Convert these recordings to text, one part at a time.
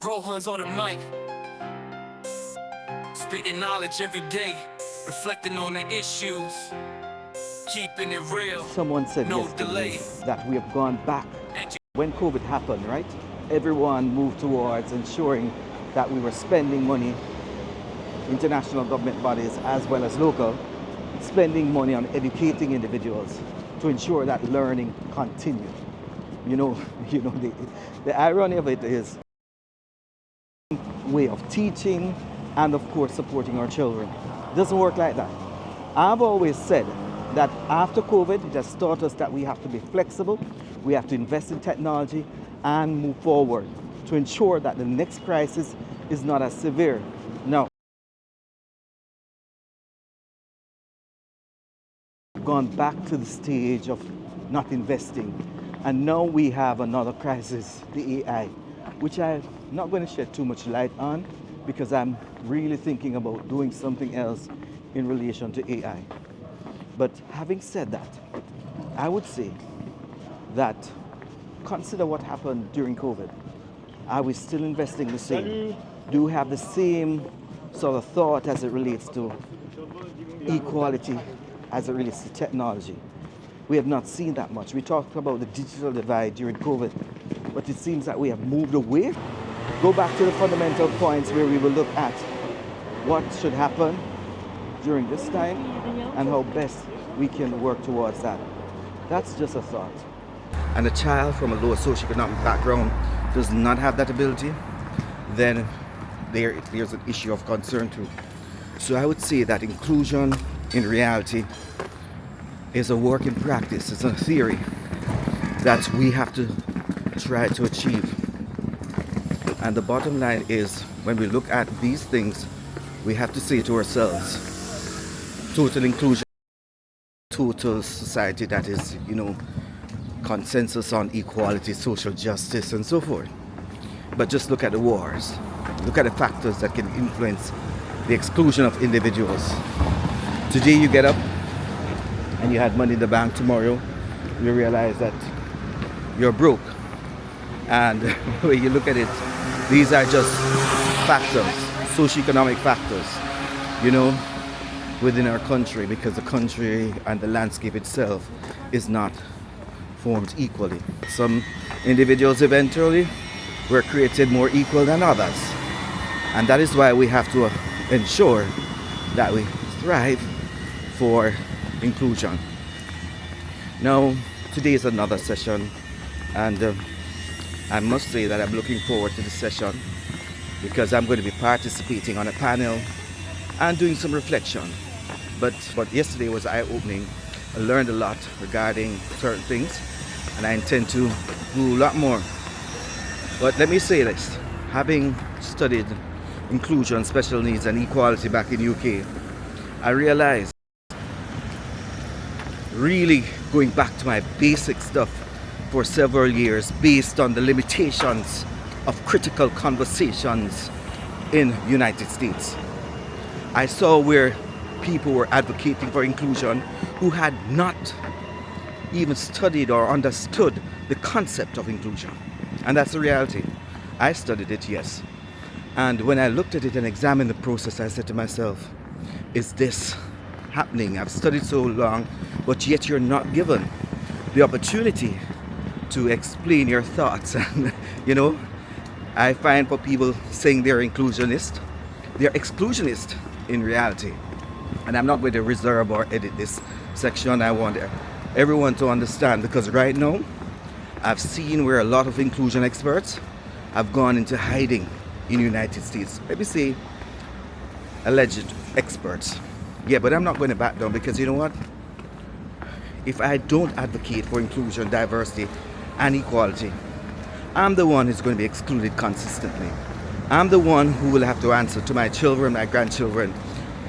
Rohan's on the mic, spitting knowledge every day, reflecting on the issues, keeping it real. Someone said no yesterday delay. that we have gone back. When COVID happened, right? Everyone moved towards ensuring that we were spending money, international government bodies as well as local, spending money on educating individuals to ensure that learning continued. You know, the irony of it is way of teaching and of course supporting our children. It doesn't work like that. I've always said that after COVID, it has taught us that we have to be flexible, we have to invest in technology and move forward to ensure that the next crisis is not as severe. Now, we've gone back to the stage of not investing, and now we have another crisis, the AI, which I'm not going to shed too much light on because I'm really thinking about doing something else in relation to AI. But having said that, I would say that consider what happened during COVID. Are we still investing the same? Do we have the same sort of thought as it relates to equality, as it relates to technology? We have not seen that much. We talked about the digital divide during COVID, but it seems that we have moved away. Go back to the fundamental points where we will look at what should happen during this time and how best we can work towards that. That's just a thought. And a child from a lower socioeconomic background does not have that ability, then there's an issue of concern too. So I would say that inclusion in reality is a work in practice. It's a theory that we have to try to achieve. And the bottom line is, when we look at these things, we have to say to ourselves, total inclusion, total society that is, consensus on equality, social justice, and so forth. But just look at the wars. Look at the factors that can influence the exclusion of individuals. Today you get up and you had money in the bank. Tomorrow you realize that you're broke. And when you look at it, these are just factors, socioeconomic factors, within our country, because the country and the landscape itself is not formed equally. Some individuals eventually were created more equal than others. And that is why we have to ensure that we strive for inclusion. Now, today is another session, and I must say that I'm looking forward to this session because I'm going to be participating on a panel and doing some reflection. But yesterday was eye-opening. I learned a lot regarding certain things, and I intend to do a lot more. But let me say this, having studied inclusion, special needs and equality back in UK, I realized really going back to my basic stuff for several years based on the limitations of critical conversations in United States. I saw where people were advocating for inclusion who had not even studied or understood the concept of inclusion. And that's the reality. I studied it, yes. And when I looked at it and examined the process, I said to myself, is this happening? I've studied so long, but yet you're not given the opportunity to explain your thoughts. And, I find for people saying they're inclusionist, they're exclusionist in reality. And I'm not going to reserve or edit this section. I want everyone to understand, because right now I've seen where a lot of inclusion experts have gone into hiding in the United States. Let me say alleged experts. Yeah, but I'm not going to back down, because you know what? If I don't advocate for inclusion, diversity and equality, I'm the one who's going to be excluded consistently. I'm the one who will have to answer to my children, my grandchildren,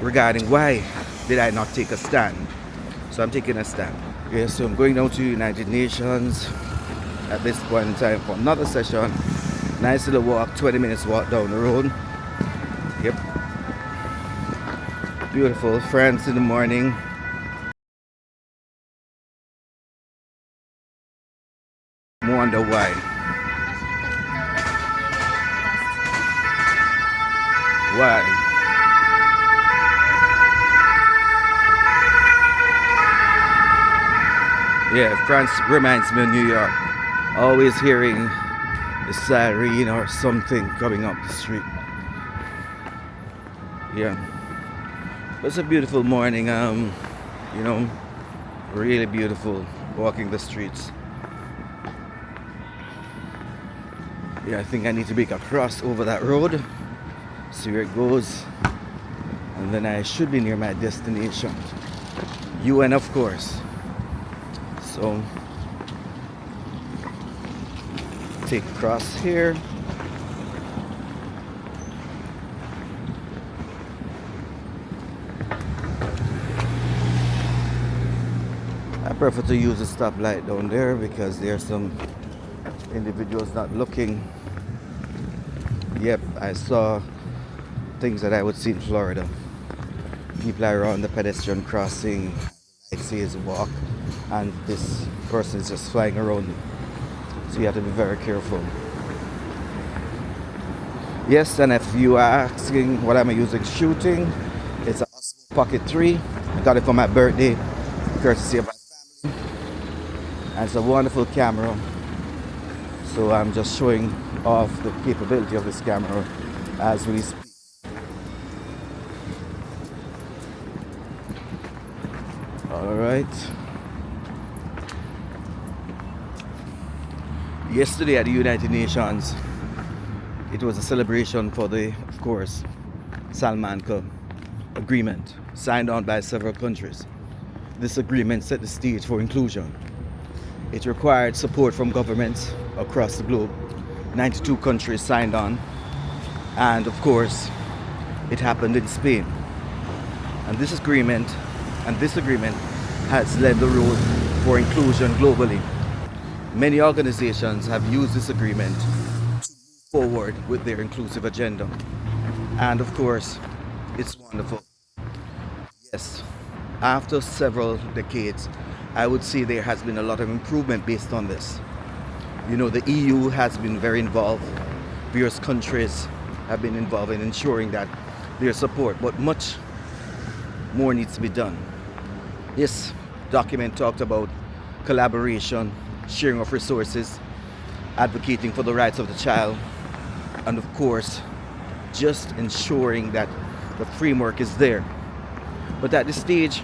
regarding why did I not take a stand. So I'm taking a stand. Okay, so I'm going down to United Nations at this point in time for another session. Nice little walk, 20 minutes walk down the road. Yep. Beautiful. France in the morning. Wonder why. Why? Yeah, France reminds me of New York. Always hearing the siren or something coming up the street. Yeah. But it's a beautiful morning, you know, really beautiful walking the streets. Yeah, I think I need to make a cross over that road, see where it goes, and then I should be near my destination. UN, of course. So, take a cross here. I prefer to use a stoplight down there because there are some individuals not looking. Yep, I saw things that I would see in Florida. People are on the pedestrian crossing, I see his walk, and this person is just flying around. So you have to be very careful. Yes, and if you are asking what am I using shooting, it's a Pocket 3. I got it for my birthday, courtesy of my family. And it's a wonderful camera. So I'm just showing off the capability of this camera as we speak. All right. Yesterday at the United Nations, it was a celebration for the, of course, Salamanca Agreement, signed on by several countries. This agreement set the stage for inclusion. It required support from governments across the globe. 92 countries signed on, and of course, it happened in Spain. And this agreement has led the road for inclusion globally. Many organizations have used this agreement to move forward with their inclusive agenda. And of course, it's wonderful. Yes, after several decades, I would say there has been a lot of improvement based on this. You know, the EU has been very involved. Various countries have been involved in ensuring that there's support, but much more needs to be done. This document talked about collaboration, sharing of resources, advocating for the rights of the child, and of course, just ensuring that the framework is there. But at this stage,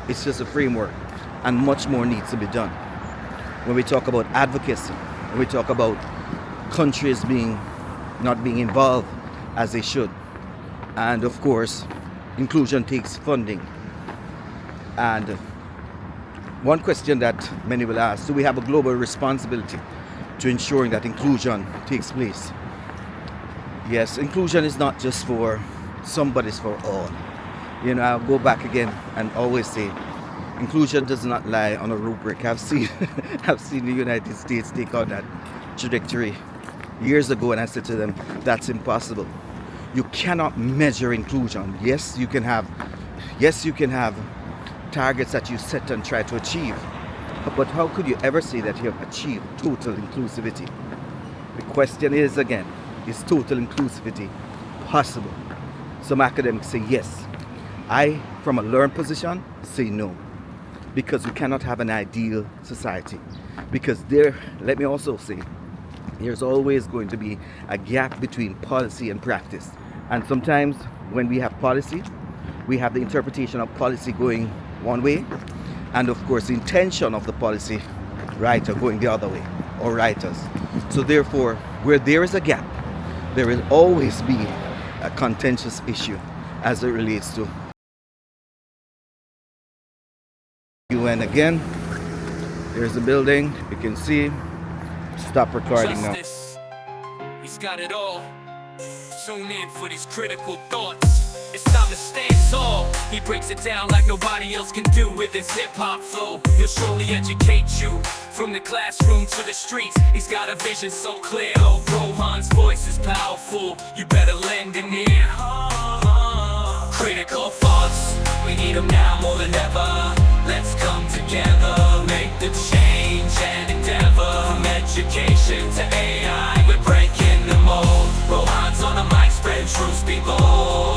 it's just a framework, and much more needs to be done. When we talk about advocacy, when we talk about countries not being involved as they should, and of course, inclusion takes funding. And one question that many will ask, do we have a global responsibility to ensuring that inclusion takes place? Yes, inclusion is not just for some, but it's for all. You know, I'll go back again and always say, inclusion does not lie on a rubric. I've seen the United States take on that trajectory years ago, and I said to them, that's impossible. You cannot measure inclusion. Yes, you can have targets that you set and try to achieve. But how could you ever say that you have achieved total inclusivity? The question is again, is total inclusivity possible? Some academics say yes. I, from a learned position, say no. Because we cannot have an ideal society. Because let me also say, there's always going to be a gap between policy and practice. And sometimes when we have policy, we have the interpretation of policy going one way, and of course the intention of the policy writer going the other way, or writers. So therefore, where there is a gap, there will always be a contentious issue as it relates to UN again. There's the building, you can see. Stop recording now. He's got it all. Tune in for these critical thoughts. It's time to stand tall. He breaks it down like nobody else can do with his hip-hop flow. He'll surely educate you from the classroom to the streets. He's got a vision so clear. Oh, Rohan's voice is powerful. You better lend an ear. Critical thoughts, we need them now more than ever. Let's come together, make the change and endeavor. From education to AI, we're breaking the mold. Rohan's on the mic, spread truth be bold.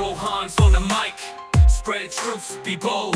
Rohan's on the mic. Spread truth, be bold.